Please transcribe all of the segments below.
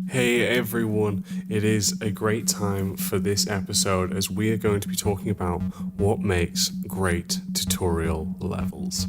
Hey everyone, it is a great time for this episode as we are going to be talking about what makes great tutorial levels.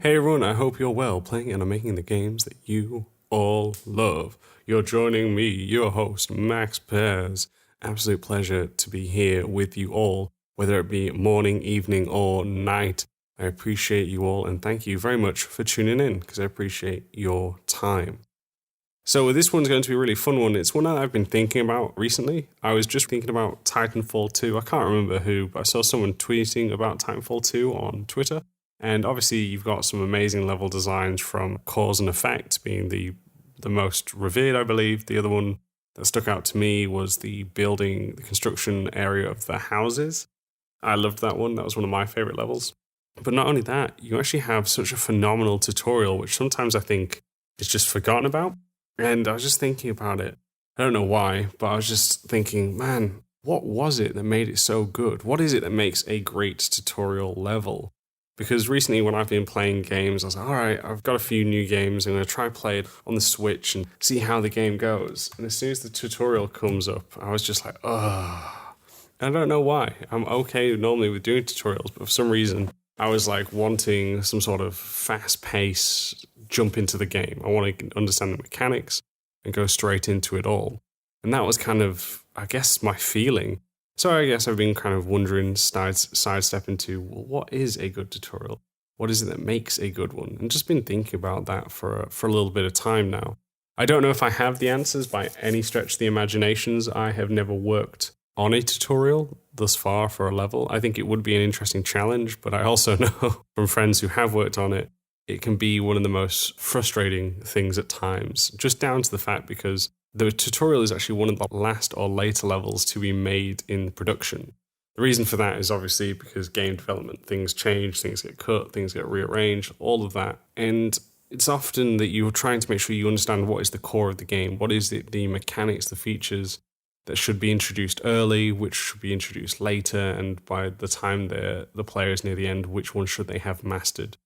Hey everyone, I hope you're well, playing and making the games that you all love. You're joining me, your host, Max Pears. Absolute pleasure to be here with you all, whether it be morning, evening, or night. I appreciate you all and thank you very much for tuning in because I appreciate your time. So this one's going to be a really fun one. It's one that I've been thinking about recently. I was just thinking about Titanfall 2. I can't remember who, but I saw someone tweeting about Titanfall 2 on Twitter. And obviously you've got some amazing level designs from Cause and Effect being the most revered, I believe. The other one that stuck out to me was the construction area of the houses. I loved that one. That was one of my favorite levels. But not only that, you actually have such a phenomenal tutorial, which sometimes I think is just forgotten about. And I was just thinking about it. I don't know why, but I was just thinking, man, what was it that made it so good? What is it that makes a great tutorial level? Because recently when I've been playing games, I was like, all right, I've got a few new games. I'm going to try play it on the Switch and see how the game goes. And as soon as the tutorial comes up, I was just like, ugh. I don't know why. I'm okay normally with doing tutorials, but for some reason, I was like wanting some sort of fast pace jump into the game. I want to understand the mechanics and go straight into it all. And that was kind of, I guess, my feeling. So I guess I've been kind of wondering, sidestep into, well, what is a good tutorial? What is it that makes a good one? And just been thinking about that for a little bit of time now. I don't know if I have the answers by any stretch of the imaginations. I have never worked on a tutorial thus far for a level. I think it would be an interesting challenge, but I also know from friends who have worked on it, it can be one of the most frustrating things at times, just down to the fact because the tutorial is actually one of the last or later levels to be made in production. The reason for that is obviously because game development, things change, things get cut, things get rearranged, all of that. And it's often that you're trying to make sure you understand what is the core of the game, what is it, the mechanics, the features that should be introduced early, which should be introduced later, and by the time the player is near the end, which one should they have mastered?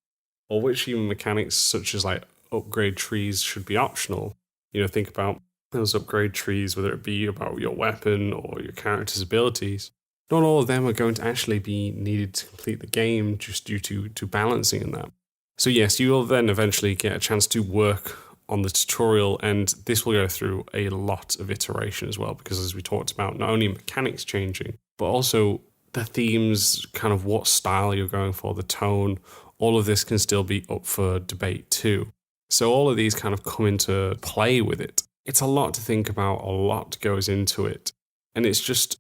Or which even mechanics such as like upgrade trees should be optional. Think about those upgrade trees, whether it be about your weapon or your character's abilities. Not all of them are going to actually be needed to complete the game just due to balancing and that. So yes, you will then eventually get a chance to work on the tutorial, and this will go through a lot of iteration as well, because as we talked about, not only mechanics changing, but also the themes, kind of what style you're going for, the tone, all of this can still be up for debate too. So all of these kind of come into play with it. It's a lot to think about, a lot goes into it. And it's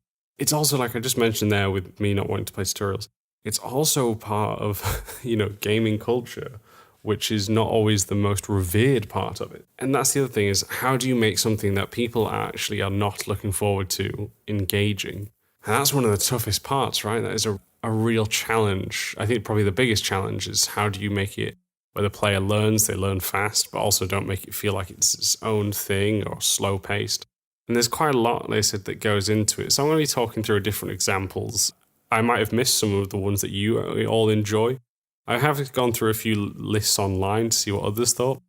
also like I just mentioned there with me not wanting to play tutorials, it's also part of, gaming culture, which is not always the most revered part of it. And that's the other thing is, how do you make something that people actually are not looking forward to engaging? And that's one of the toughest parts, right? That is a real challenge. I think probably the biggest challenge is how do you make it where the player learns, they learn fast, but also don't make it feel like it's its own thing or slow paced. And there's quite a lot, they said, that goes into it. So I'm going to be talking through different examples. I might have missed some of the ones that you all enjoy. I have gone through a few lists online to see what others thought.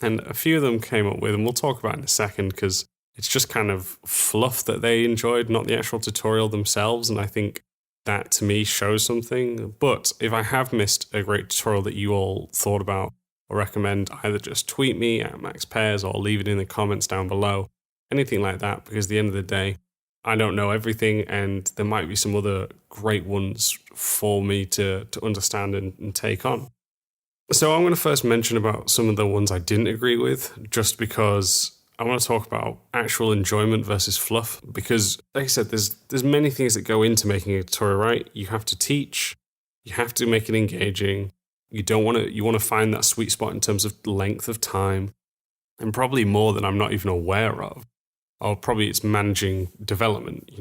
And a few of them came up with, and we'll talk about in a second, because it's just kind of fluff that they enjoyed, not the actual tutorial themselves. And I think that to me shows something. But if I have missed a great tutorial that you all thought about or recommend, either just tweet me at Max Pears or leave it in the comments down below. Anything like that, because at the end of the day, I don't know everything, and there might be some other great ones for me to understand and take on. So I'm going to first mention about some of the ones I didn't agree with, just because I want to talk about actual enjoyment versus fluff, because like I said, there's many things that go into making a tutorial, right? You have to teach, you have to make it engaging, you want to find that sweet spot in terms of length of time, and probably more than I'm not even aware of. Or probably it's managing development.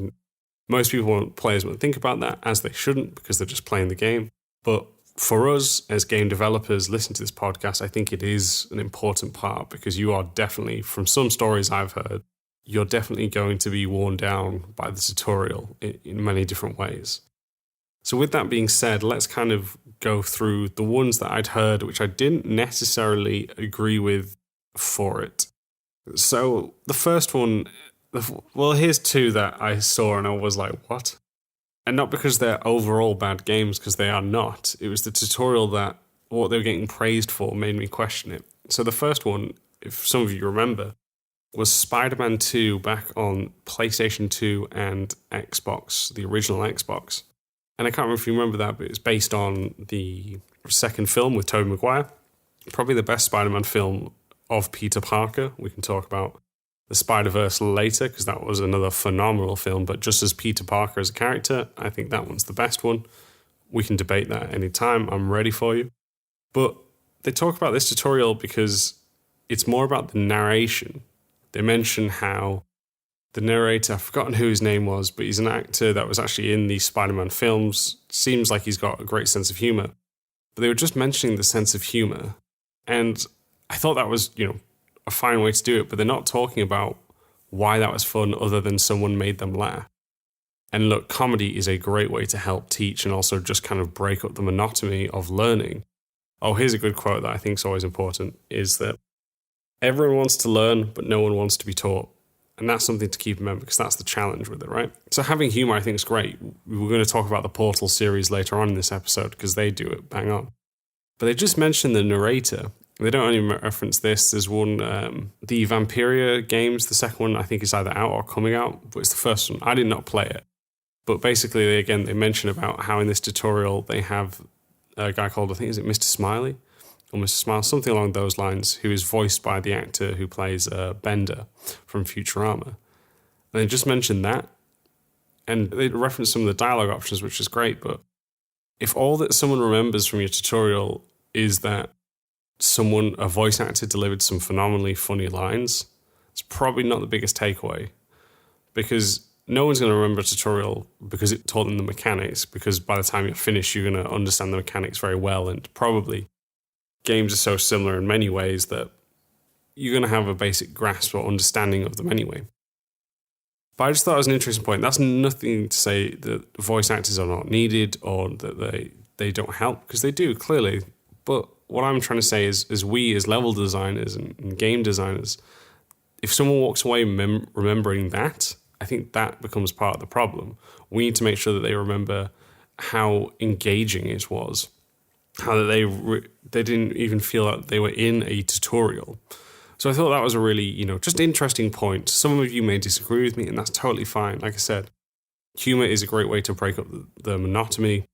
Most players won't think about that, as they shouldn't, because they're just playing the game. But for us as game developers listening to this podcast, I think it is an important part because you are definitely, from some stories I've heard, you're definitely going to be worn down by the tutorial in many different ways. So with that being said, let's kind of go through the ones that I'd heard, which I didn't necessarily agree with for it. So the first one, well, here's two that I saw and I was like, what? And not because they're overall bad games, because they are not. It was the tutorial that what they were getting praised for made me question it. So the first one, if some of you remember, was Spider-Man 2 back on PlayStation 2 and Xbox, the original Xbox. And I can't remember if you remember that, but it's based on the second film with Tobey Maguire. Probably the best Spider-Man film of Peter Parker. We can talk about the Spider-Verse later, because that was another phenomenal film. But just as Peter Parker as a character, I think that one's the best one. We can debate that anytime. I'm ready for you. But they talk about this tutorial because it's more about the narration. They mention how the narrator, I've forgotten who his name was, but he's an actor that was actually in the Spider-Man films. Seems like he's got a great sense of humor. But they were just mentioning the sense of humor. And I thought that was, a fine way to do it, but they're not talking about why that was fun other than someone made them laugh. And look, comedy is a great way to help teach and also just kind of break up the monotony of learning. Oh, here's a good quote that I think is always important, is that everyone wants to learn, but no one wants to be taught. And that's something to keep in mind because that's the challenge with it, right? So having humor, I think, is great. We're going to talk about the Portal series later on in this episode because they do it bang on. But they just mentioned the narrator. They don't only reference this. There's one, the Vampiria games. The second one, I think, is either out or coming out, but it's the first one. I did not play it. But basically, they mention about how in this tutorial they have a guy called, I think, is it Mr. Smiley? Or Mr. Smile, something along those lines, who is voiced by the actor who plays Bender from Futurama. And they just mentioned that. And they reference some of the dialogue options, which is great. But if all that someone remembers from your tutorial is that a voice actor delivered some phenomenally funny lines, it's probably not the biggest takeaway. Because no one's going to remember a tutorial because it taught them the mechanics, because by the time you're finished, you're going to understand the mechanics very well, and probably games are so similar in many ways that you're going to have a basic grasp or understanding of them anyway. But I just thought it was an interesting point. That's nothing to say that voice actors are not needed or that they don't help, because they do, clearly. But what I'm trying to say is we as level designers and game designers, if someone walks away remembering that, I think that becomes part of the problem. We need to make sure that they remember how engaging it was, how that they didn't even feel like they were in a tutorial. So I thought that was a really, just interesting point. Some of you may disagree with me, and that's totally fine. Like I said, humor is a great way to break up the monotony.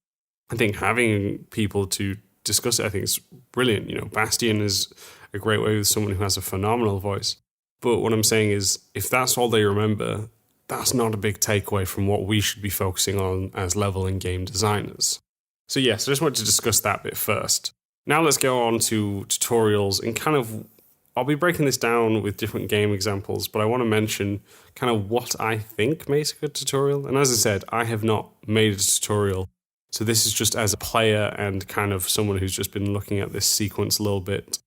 I think having people to discuss it, I think, is brilliant. Bastion is a great way with someone who has a phenomenal voice. But what I'm saying is, if that's all they remember, that's not a big takeaway from what we should be focusing on as level and game designers. So yes, I just wanted to discuss that bit first. Now let's go on to tutorials and kind of, I'll be breaking this down with different game examples, but I want to mention kind of what I think makes a good tutorial. And as I said, I have not made a tutorial. So this is just as a player and kind of someone who's just been looking at this sequence a little bit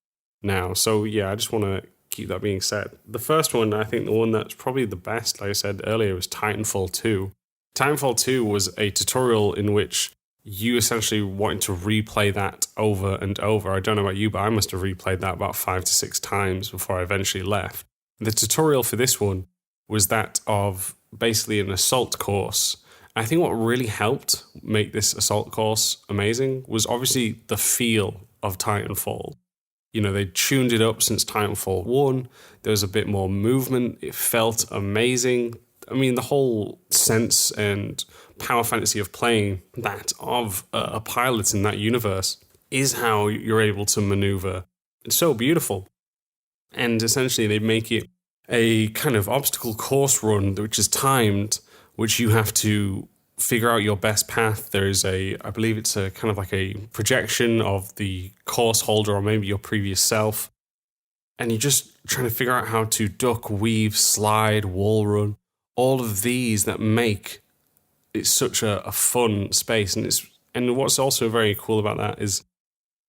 now. So yeah, I just want to keep that being said. The first one, I think the one that's probably the best, like I said earlier, was Titanfall 2. Titanfall 2 was a tutorial in which you essentially wanted to replay that over and over. I don't know about you, but I must have replayed that about 5 to 6 times before I eventually left. The tutorial for this one was that of basically an assault course. I think what really helped make this assault course amazing was obviously the feel of Titanfall. They tuned it up since Titanfall 1. There was a bit more movement. It felt amazing. I mean, the whole sense and power fantasy of playing that of a pilot in that universe is how you're able to maneuver. It's so beautiful. And essentially they make it a kind of obstacle course run which is timed, which you have to figure out your best path. There is I believe it's a kind of like a projection of the course holder or maybe your previous self. And you're just trying to figure out how to duck, weave, slide, wall run, all of these that make it's such a fun space, and And what's also very cool about that is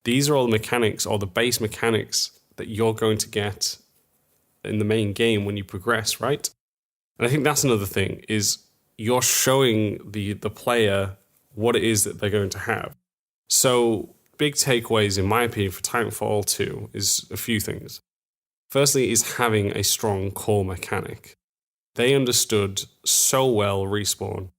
these are all the mechanics or the base mechanics that you're going to get in the main game when you progress, right? And I think that's another thing, is you're showing the player what it is that they're going to have. So big takeaways, in my opinion, for Titanfall 2 is a few things. Firstly is having a strong core mechanic. They understood so well, Respawn,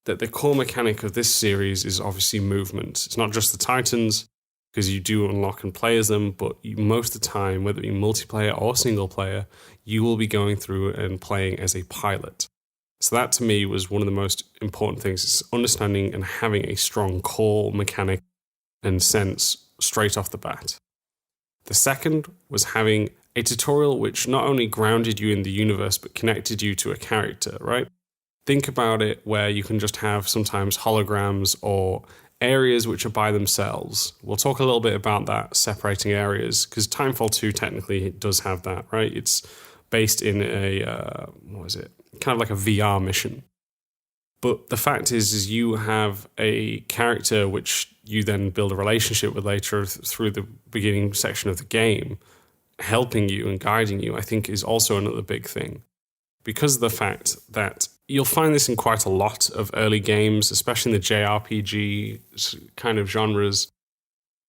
that the core mechanic of this series is obviously movement. It's not just the Titans, because you do unlock and play as them, but most of the time, whether it be multiplayer or single player, you will be going through and playing as a pilot. So that to me was one of the most important things, is understanding and having a strong core mechanic and sense straight off the bat. The second was having a tutorial which not only grounded you in the universe, but connected you to a character, right? Think about it where you can just have sometimes holograms or areas which are by themselves. We'll talk a little bit about that, separating areas, because Titanfall 2 technically does have that, right? It's based in a, kind of like a VR mission. But the fact is you have a character which you then build a relationship with later through the beginning section of the game, helping you and guiding you, I think is also another big thing. Because of the fact that you'll find this in quite a lot of early games, especially in the JRPG kind of genres,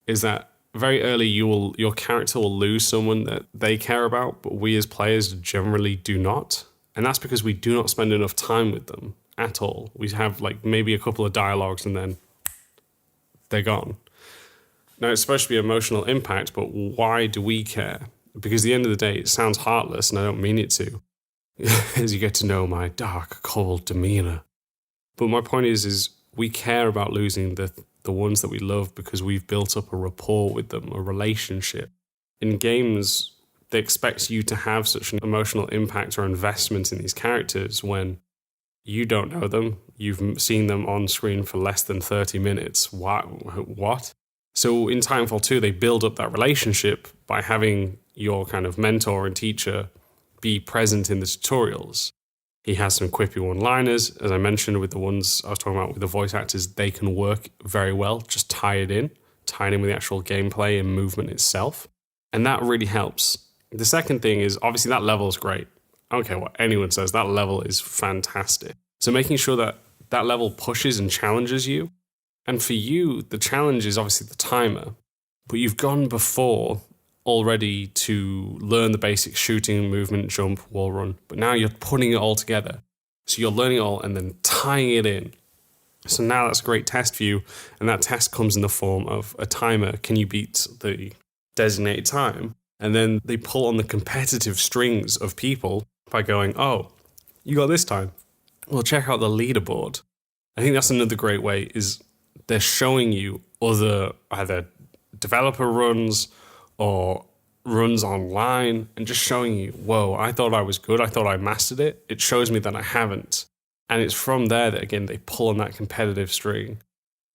is that very early your character will lose someone that they care about, but we as players generally do not. And that's because we do not spend enough time with them at all. We have like maybe a couple of dialogues and then they're gone. Now, it's supposed to be emotional impact, but why do we care? Because at the end of the day, it sounds heartless, and I don't mean it to, as you get to know my dark, cold demeanor. But my point is we care about losing the ones that we love because we've built up a rapport with them, a relationship. In games, they expect you to have such an emotional impact or investment in these characters when you don't know them. You've seen them on screen for less than 30 minutes. What? So in Titanfall 2, they build up that relationship by having your kind of mentor and teacher be present in the tutorials. He has some quippy one-liners, as I mentioned, with the ones I was talking about with the voice actors. They can work very well, just tie it in with the actual gameplay and movement itself. And that really helps. The second thing is, obviously, that level is great. I don't care what anyone says, that level is fantastic. So making sure that that level pushes and challenges you. And for you, the challenge is obviously the timer. But you've gone before already to learn the basic shooting, movement, jump, wall run. But now you're putting it all together. So you're learning it all and then tying it in. So now that's a great test for you. And that test comes in the form of a timer. Can you beat the designated time? And then they pull on the competitive strings of people by going, oh, you got this time. Well, check out the leaderboard. I think that's another great way, is they're showing you other either developer runs or runs online and just showing you, whoa, I thought I was good. I thought I mastered it. It shows me that I haven't. And it's from there that, again, they pull on that competitive string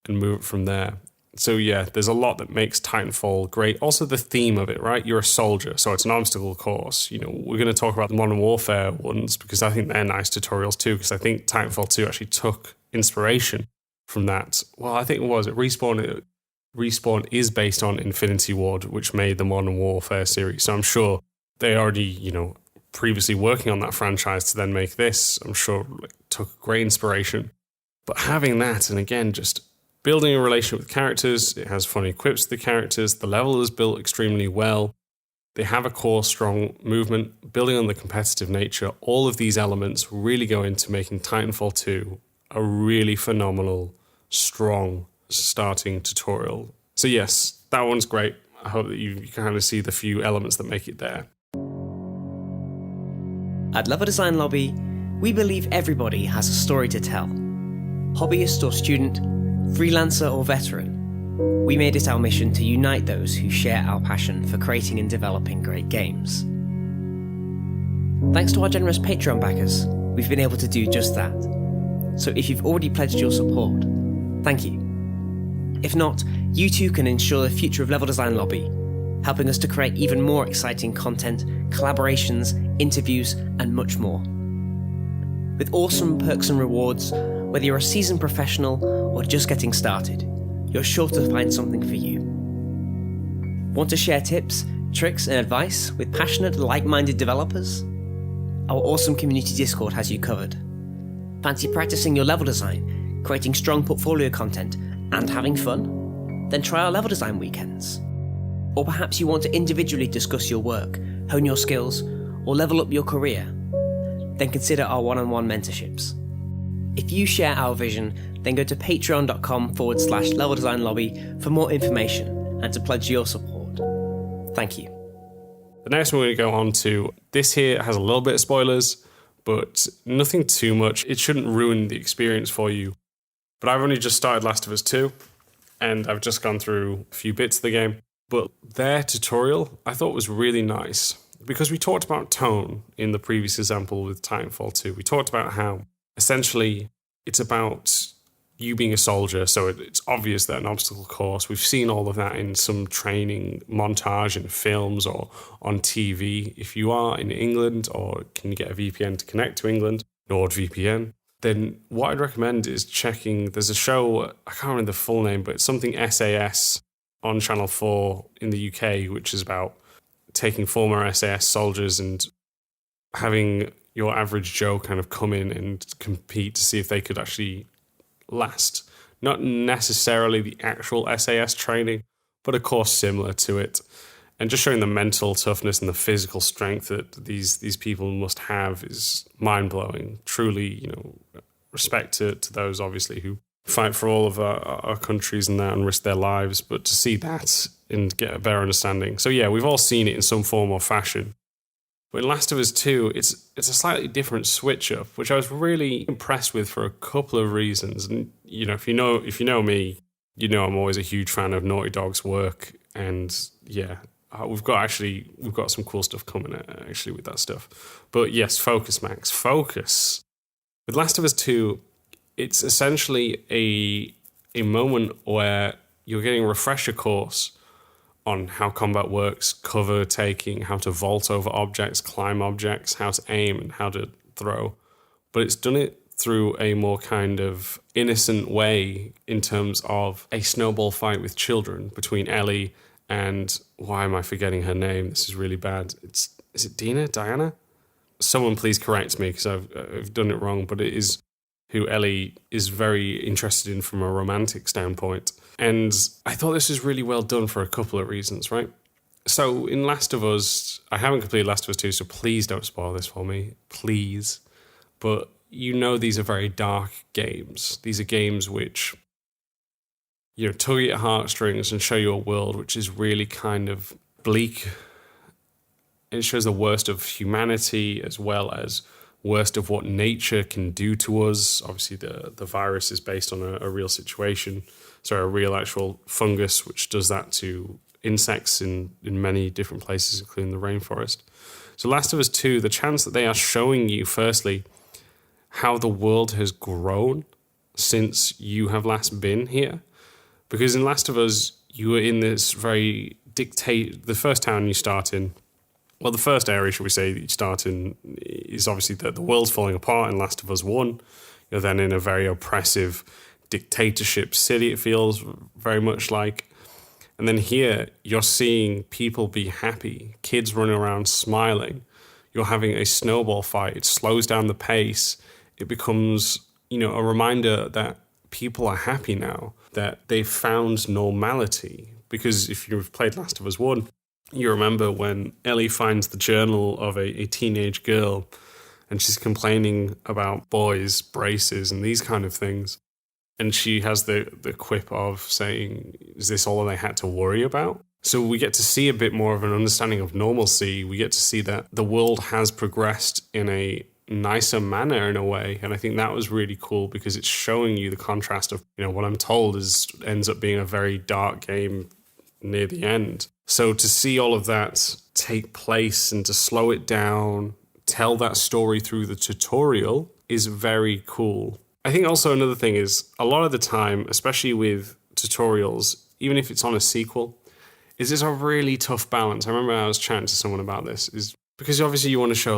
and move it from there. So yeah, there's a lot that makes Titanfall great. Also the theme of it, right? You're a soldier, so it's an obstacle course. You know, we're going to talk about the Modern Warfare ones because I think they're nice tutorials too, because I think Titanfall 2 actually took inspiration from that. Well, I think it was Respawn is based on Infinity Ward, which made the Modern Warfare series. So I'm sure they already, previously working on that franchise to then make this, I'm sure took great inspiration. But having that, and again, just building a relationship with characters, it has funny quips to the characters, the level is built extremely well, they have a core strong movement, building on the competitive nature, all of these elements really go into making Titanfall 2 a really phenomenal, strong starting tutorial. So yes, that one's great. I hope that you can kind of see the few elements that make it there. At Level Design Lobby, we believe everybody has a story to tell. Hobbyist or student, freelancer or veteran, we made it our mission to unite those who share our passion for creating and developing great games. Thanks to our generous Patreon backers, we've been able to do just that. So if you've already pledged your support, thank you. If not, you too can ensure the future of Level Design Lobby, helping us to create even more exciting content, collaborations, interviews, and much more. With awesome perks and rewards, whether you're a seasoned professional or just getting started, you're sure to find something for you. Want to share tips, tricks, and advice with passionate, like-minded developers? Our awesome community Discord has you covered. Fancy practicing your level design, creating strong portfolio content, and having fun? Then try our level design weekends. Or perhaps you want to individually discuss your work, hone your skills, or level up your career? Then consider our one-on-one mentorships. If you share our vision, then go to patreon.com/level design lobby for more information and to pledge your support. Thank you. The next one we're going to go on to, this here has a little bit of spoilers, but nothing too much. It shouldn't ruin the experience for you. But I've only just started Last of Us 2, and I've just gone through a few bits of the game. But their tutorial I thought was really nice, because we talked about tone in the previous example with Titanfall 2. We talked about how essentially it's about you being a soldier, so it's obvious that an obstacle course, we've seen all of that in some training montage in films or on TV. If you are in England, or can you get a VPN to connect to England, NordVPN, then what I'd recommend is checking, there's a show, I can't remember the full name, but it's something SAS on Channel 4 in the UK, which is about taking former SAS soldiers and having your average Joe kind of come in and compete to see if they could actually last. Not necessarily the actual SAS training, but a course similar to it. And just showing the mental toughness and the physical strength that these people must have is mind-blowing. Truly, respect to those, obviously, who fight for all of our countries and that and risk their lives. But to see that and get a better understanding. So yeah, we've all seen it in some form or fashion. But in Last of Us 2, it's a slightly different switch up, which I was really impressed with for a couple of reasons. And if you know me, I'm always a huge fan of Naughty Dog's work. And yeah, we've got some cool stuff coming actually with that stuff. But yes, focus, Max, focus. With Last of Us 2, it's essentially a moment where you're getting a refresher course on how combat works, cover taking, how to vault over objects, climb objects, how to aim and how to throw. But it's done it through a more kind of innocent way in terms of a snowball fight with children between Ellie and, why am I forgetting her name? This is really bad. Is it Dina? Diana? Someone please correct me because I've done it wrong, but it is who Ellie is very interested in from a romantic standpoint. And I thought this was really well done for a couple of reasons, right? So in Last of Us, I haven't completed Last of Us 2, so please don't spoil this for me. Please. But these are very dark games. These are games which, tug at your heartstrings and show you a world which is really kind of bleak. It shows the worst of humanity as well as worst of what nature can do to us. Obviously, the virus is based on a real situation. So a real actual fungus, which does that to insects in many different places, including the rainforest. So Last of Us 2, the chance that they are showing you, firstly, how the world has grown since you have last been here. Because in Last of Us, you were in this very the first town you start in, well, the first area, should we say, that you start in is obviously the world's falling apart in Last of Us 1. You're then in a very oppressive dictatorship city, it feels very much like. And then here, you're seeing people be happy, kids running around smiling. You're having a snowball fight. It slows down the pace. It becomes, a reminder that people are happy now, that they've found normality. Because if you've played Last of Us 1, you remember when Ellie finds the journal of a teenage girl and she's complaining about boys, braces, and these kind of things. And she has the quip of saying, is this all they had to worry about? So we get to see a bit more of an understanding of normalcy. We get to see that the world has progressed in a nicer manner in a way. And I think that was really cool because it's showing you the contrast of, what I'm told ends up being a very dark game near the end. So to see all of that take place and to slow it down, tell that story through the tutorial is very cool. I think also another thing is a lot of the time, especially with tutorials, even if it's on a sequel, is there's a really tough balance. I remember I was chatting to someone about this, is because obviously you want to show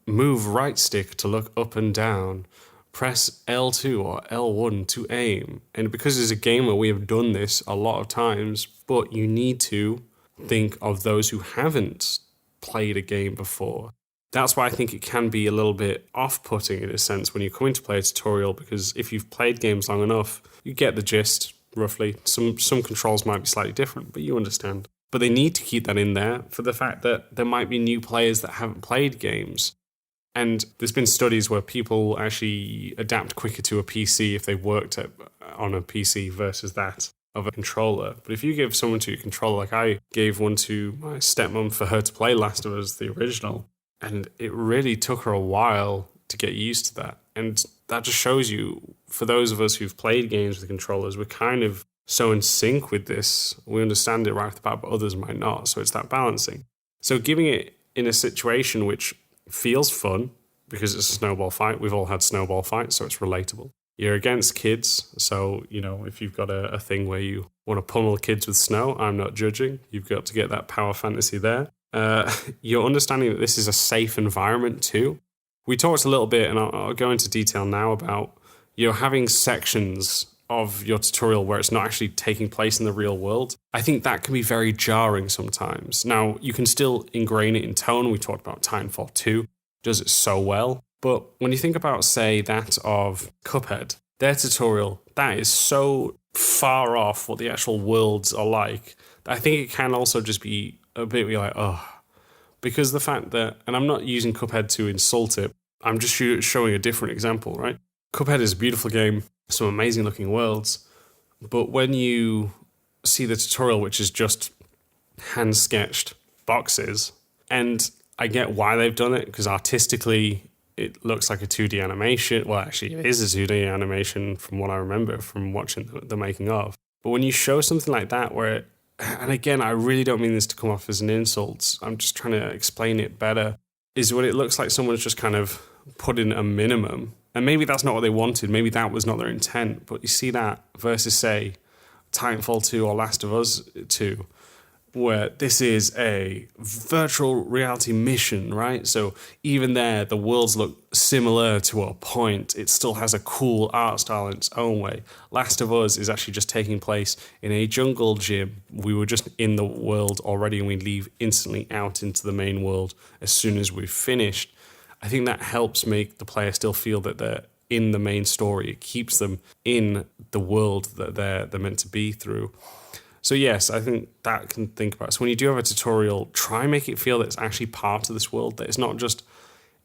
move right stick to look up and down, press L2 or L1 to aim. And because as a gamer, we have done this a lot of times, but you need to think of those who haven't played a game before. That's why I think it can be a little bit off-putting in a sense when you come in to play a tutorial, because if you've played games long enough, you get the gist, roughly. Some controls might be slightly different, but you understand. But they need to keep that in there for the fact that there might be new players that haven't played games. And there's been studies where people actually adapt quicker to a PC if they've worked on a PC versus that of a controller. But if you give someone to a controller, like I gave one to my stepmom for her to play Last of Us, the original, and it really took her a while to get used to that. And that just shows you, for those of us who've played games with controllers, we're kind of so in sync with this. We understand it right off the bat, but others might not. So it's that balancing. So giving it in a situation which feels fun, because it's a snowball fight. We've all had snowball fights, so it's relatable. You're against kids, so, if you've got a thing where you want to pummel kids with snow, I'm not judging. You've got to get that power fantasy there. You're understanding that this is a safe environment too. We talked a little bit, and I'll go into detail now about having sections of your tutorial where it's not actually taking place in the real world. I think that can be very jarring sometimes. Now, you can still ingrain it in tone. We talked about Titanfall 2, does it so well. But when you think about, say, that of Cuphead, their tutorial, that is so far off what the actual worlds are like, that I think it can also just be a bit like, because the fact that, and I'm not using Cuphead to insult it, I'm just showing a different example, right? Cuphead is a beautiful game, some amazing looking worlds, but when you see the tutorial, which is just hand sketched boxes, and I get why they've done it, because artistically it looks like a 2D animation. Well, actually it is a 2D animation from what I remember from watching the making of. But when you show something like that where and again, I really don't mean this to come off as an insult, I'm just trying to explain it better, is when it looks like someone's just kind of put in a minimum. And maybe that's not what they wanted. Maybe that was not their intent. But you see that versus, say, Titanfall 2 or Last of Us 2, where this is a virtual reality mission, right? So even there, the worlds look similar to a point. It still has a cool art style in its own way. Last of Us is actually just taking place in a jungle gym. We were just in the world already, and we leave instantly out into the main world as soon as we've finished. I think that helps make the player still feel that they're in the main story. It keeps them in the world that they're meant to be through. So yes, I think that can think about it. So when you do have a tutorial, try and make it feel that it's actually part of this world, that it's not just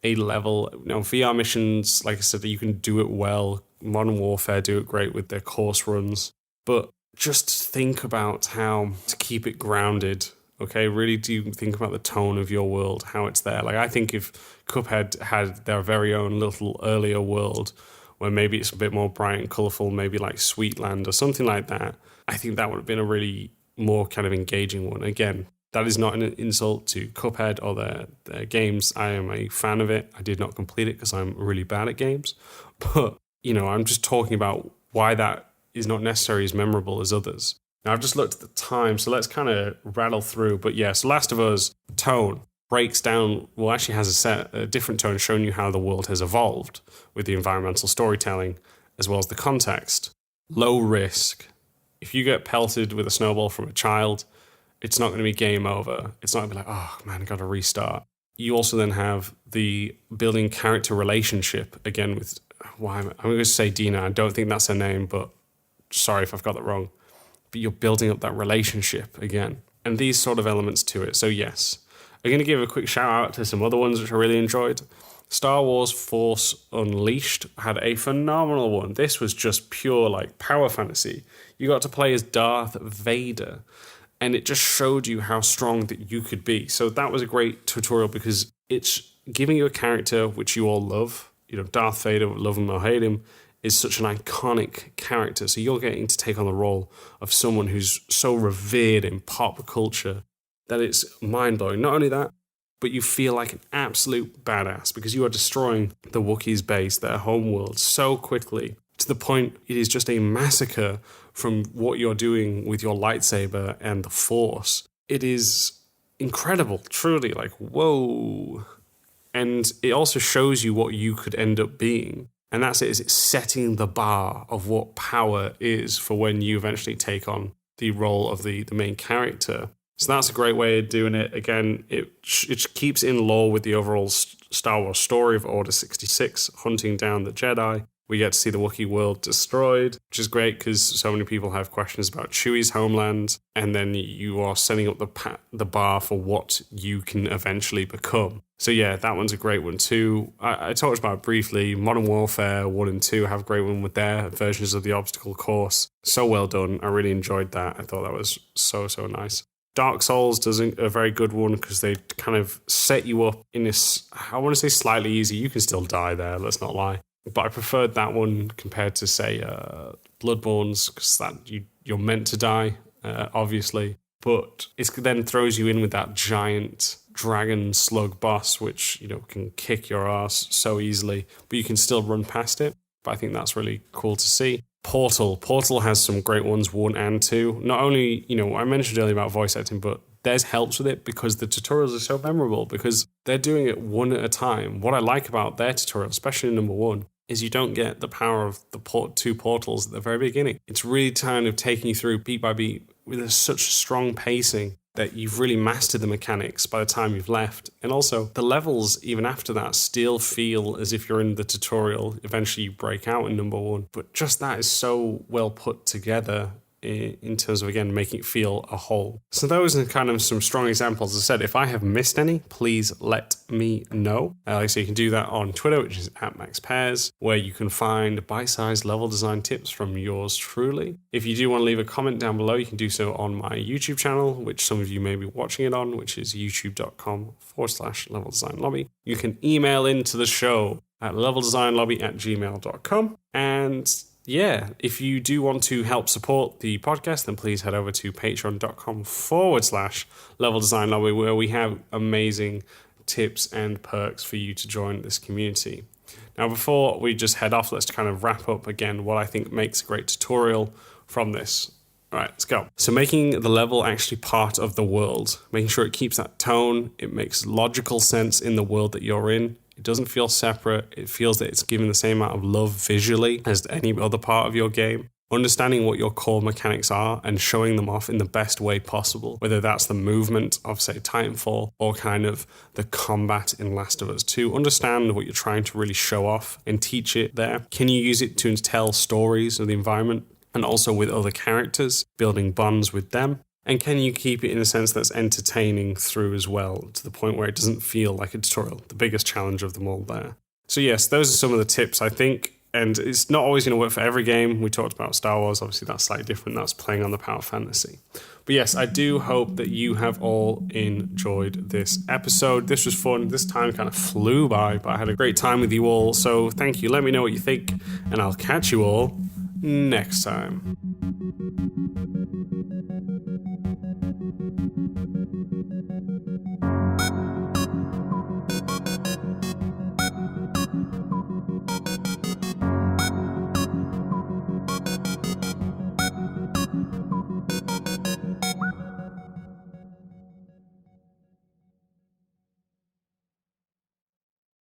a level. VR missions, like I said, that you can do it well. Modern Warfare do it great with their course runs. But just think about how to keep it grounded, okay? Really do think about the tone of your world, how it's there. Like I think if Cuphead had their very own little earlier world, where maybe it's a bit more bright and colourful, maybe like Sweetland or something like that, I think that would have been a really more kind of engaging one. Again, that is not an insult to Cuphead or their games. I am a fan of it. I did not complete it because I'm really bad at games. But, I'm just talking about why that is not necessarily as memorable as others. Now, I've just looked at the time, so let's kind of rattle through. But yes, Last of Us, tone breaks down, actually has a different tone, showing you how the world has evolved with the environmental storytelling as well as the context. Low risk. If you get pelted with a snowball from a child, it's not going to be game over. It's not going to be like, oh man, I got to restart. You also then have the building character relationship, again with, I'm going to say Dina, I don't think that's her name, but sorry if I've got that wrong. But you're building up that relationship again. And these sort of elements to it. So yes, I'm going to give a quick shout out to some other ones which I really enjoyed. Star Wars Force Unleashed had a phenomenal one. This was just pure power fantasy. You got to play as Darth Vader, and it just showed you how strong that you could be. So that was a great tutorial because it's giving you a character which you all love. Darth Vader, love him or hate him, is such an iconic character. So you're getting to take on the role of someone who's so revered in pop culture that it's mind-blowing. Not only that, but you feel like an absolute badass because you are destroying the Wookiees' base, their homeworld, so quickly to the point it is just a massacre from what you're doing with your lightsaber and the Force. It is incredible, truly, whoa. And it also shows you what you could end up being. And that's it, is it's setting the bar of what power is for when you eventually take on the role of the main character. So that's a great way of doing it. Again, it keeps in lore with the overall Star Wars story of Order 66, hunting down the Jedi. We get to see the Wookiee world destroyed, which is great because so many people have questions about Chewie's homeland, and then you are setting up the bar for what you can eventually become. So yeah, that one's a great one too. I talked about it briefly. Modern Warfare 1 and 2 have a great one with their versions of the obstacle course. So well done. I really enjoyed that. I thought that was so nice. Dark Souls does a very good one because they kind of set you up in this, I want to say slightly easy. You can still die there, let's not lie. But I preferred that one compared to, say, Bloodborne's, because that you're meant to die, obviously. But it then throws you in with that giant dragon slug boss, which, can kick your ass so easily, but you can still run past it. But I think that's really cool to see. Portal has some great ones, 1 and 2. Not only, I mentioned earlier about voice acting, but theirs helps with it because the tutorials are so memorable because they're doing it one at a time. What I like about their tutorial, especially in number 1, is you don't get the power of the 2 portals at the very beginning. It's really kind of taking you through beat by beat with such strong pacing that you've really mastered the mechanics by the time you've left. And also, the levels, even after that, still feel as if you're in the tutorial. Eventually you break out in number 1. But just that is so well put together in terms of, again, making it feel a whole. So those are kind of some strong examples. As I said, if I have missed any, please let me know. So you can do that on Twitter, which is @MaxPairs, where you can find bite-sized level design tips from yours truly. If you do want to leave a comment down below, you can do so on my YouTube channel, which some of you may be watching it on, which is youtube.com/leveldesignlobby. You can email into the show at leveldesignlobby@gmail.com. And yeah, if you do want to help support the podcast, then please head over to patreon.com/leveldesignlobby, where we have amazing tips and perks for you to join this community. Now, before we just head off, let's kind of wrap up again what I think makes a great tutorial from this. All right, let's go. So making the level actually part of the world, making sure it keeps that tone, it makes logical sense in the world that you're in. It doesn't feel separate. It feels that it's given the same amount of love visually as any other part of your game. Understanding what your core mechanics are and showing them off in the best way possible, whether that's the movement of, say, Titanfall or kind of the combat in Last of Us 2. Understand what you're trying to really show off and teach it there. Can you use it to tell stories of the environment and also with other characters, building bonds with them? And can you keep it in a sense that's entertaining through as well, to the point where it doesn't feel like a tutorial? The biggest challenge of them all there. So yes, those are some of the tips, I think. And it's not always going to work for every game. We talked about Star Wars. Obviously, that's slightly different. That's playing on the Power Fantasy. But yes, I do hope that you have all enjoyed this episode. This was fun. This time kind of flew by, but I had a great time with you all. So thank you. Let me know what you think, and I'll catch you all next time.